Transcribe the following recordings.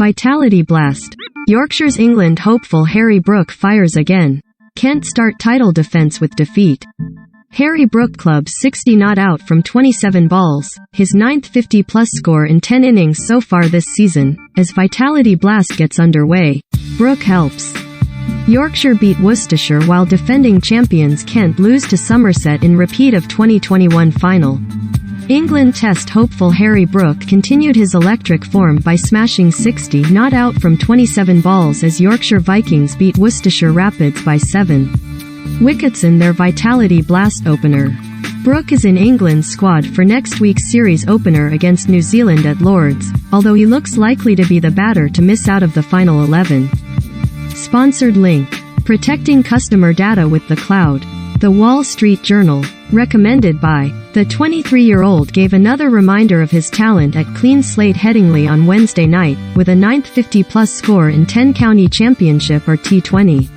Vitality Blast. Yorkshire's England hopeful Harry Brook fires again. Kent start title defence with defeat. Harry Brook clubs 60 not out from 27 balls, his ninth 50-plus score in 10 innings so far this season. As Vitality Blast gets underway, Brook helps. Yorkshire beat Worcestershire while defending champions Kent lose to Somerset in repeat of 2021 final. England Test hopeful Harry Brook continued his electric form by smashing 60 not out from 27 balls as Yorkshire Vikings beat Worcestershire Rapids by 7 wickets in their Vitality Blast opener. Brook is in England's squad for next week's series opener against New Zealand at Lord's, although he looks likely to be the batter to miss out of the final 11. Sponsored link. Protecting customer data with the cloud. The Wall Street Journal. Recommended by. The 23-year-old gave another reminder of his talent at Clean Slate Headingley on Wednesday night, with a ninth 50-plus score in 10 county championship or T20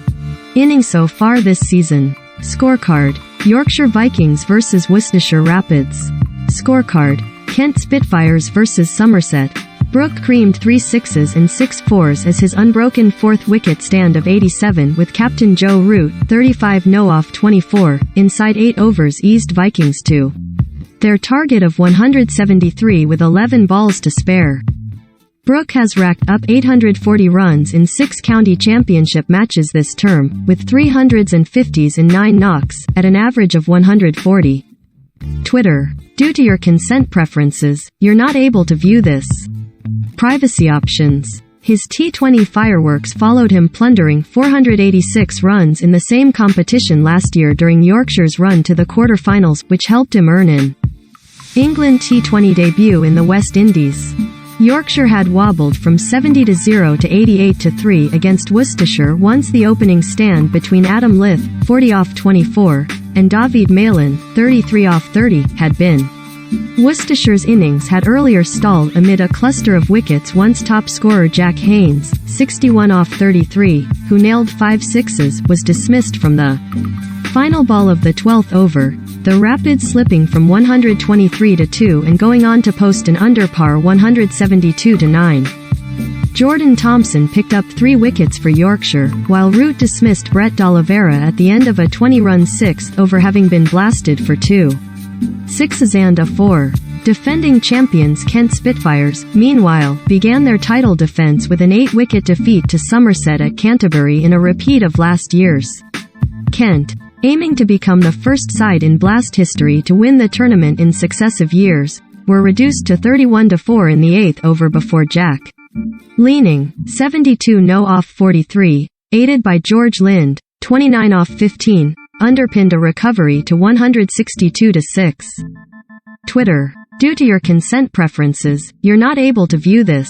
innings so far this season. Scorecard. Yorkshire Vikings vs Worcestershire Rapids. Scorecard. Kent Spitfires vs Somerset. Brook creamed 3 sixes and 6 fours as his unbroken fourth wicket stand of 87 with captain Joe Root, 35 no off 24, inside 8 overs eased Vikings to their target of 173 with 11 balls to spare. Brook has racked up 840 runs in 6 county championship matches this term, with 300s and 50s in 9 knocks, at an average of 140. Twitter. Due to your consent preferences, you're not able to view this. Privacy options. His T20 fireworks followed him plundering 486 runs in the same competition last year during Yorkshire's run to the quarter-finals, which helped him earn an England T20 debut in the West Indies. Yorkshire had wobbled from 70-0 to 88-3 against Worcestershire once the opening stand between Adam Lith, 40 off 24, and David Malin, 33 off 30, had been. Worcestershire's innings had earlier stalled amid a cluster of wickets once top scorer Jack Haynes, 61 off 33, who nailed 5 sixes, was dismissed from the final ball of the 12th over, the Rapids slipping from 123-2 and going on to post an under-par 172-9. Jordan Thompson picked up 3 wickets for Yorkshire, while Root dismissed Brett D'Oliveira at the end of a 20-run 6th over having been blasted for 2 sixes and a 4. Defending champions Kent Spitfires, meanwhile, began their title defence with an 8-wicket defeat to Somerset at Canterbury in a repeat of last year's. Kent, aiming to become the first side in Blast history to win the tournament in successive years, were reduced to 31-4 in the 8th over before Jack Leaning, 72 no off 43, aided by George Lind, 29 off 15, underpinned a recovery to 162-6. Twitter. Due to your consent preferences, you're not able to view this.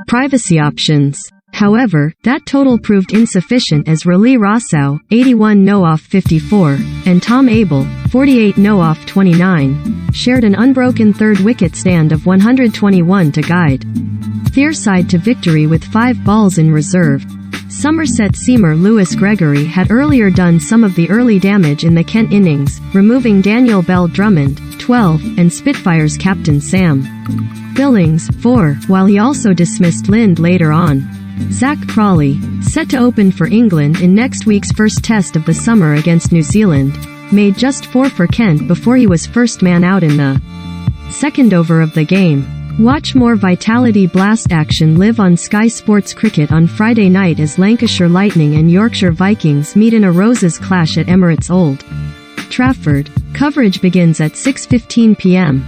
Privacy options. However, that total proved insufficient as Raleigh Rossau, 81 no off 54, and Tom Abel, 48 no off 29, shared an unbroken third wicket stand of 121 to guide Thierside to victory with 5 balls in reserve. Somerset seamer Lewis Gregory had earlier done some of the early damage in the Kent innings, removing Daniel Bell Drummond, 12, and Spitfires captain Sam Billings, 4, while he also dismissed Lind later on. Zach Crawley, set to open for England in next week's first test of the summer against New Zealand, made just 4 for Kent before he was first man out in the second over of the game. Watch more Vitality Blast action live on Sky Sports Cricket on Friday night as Lancashire Lightning and Yorkshire Vikings meet in a Roses clash at Emirates Old Trafford. Coverage begins at 6:15 p.m.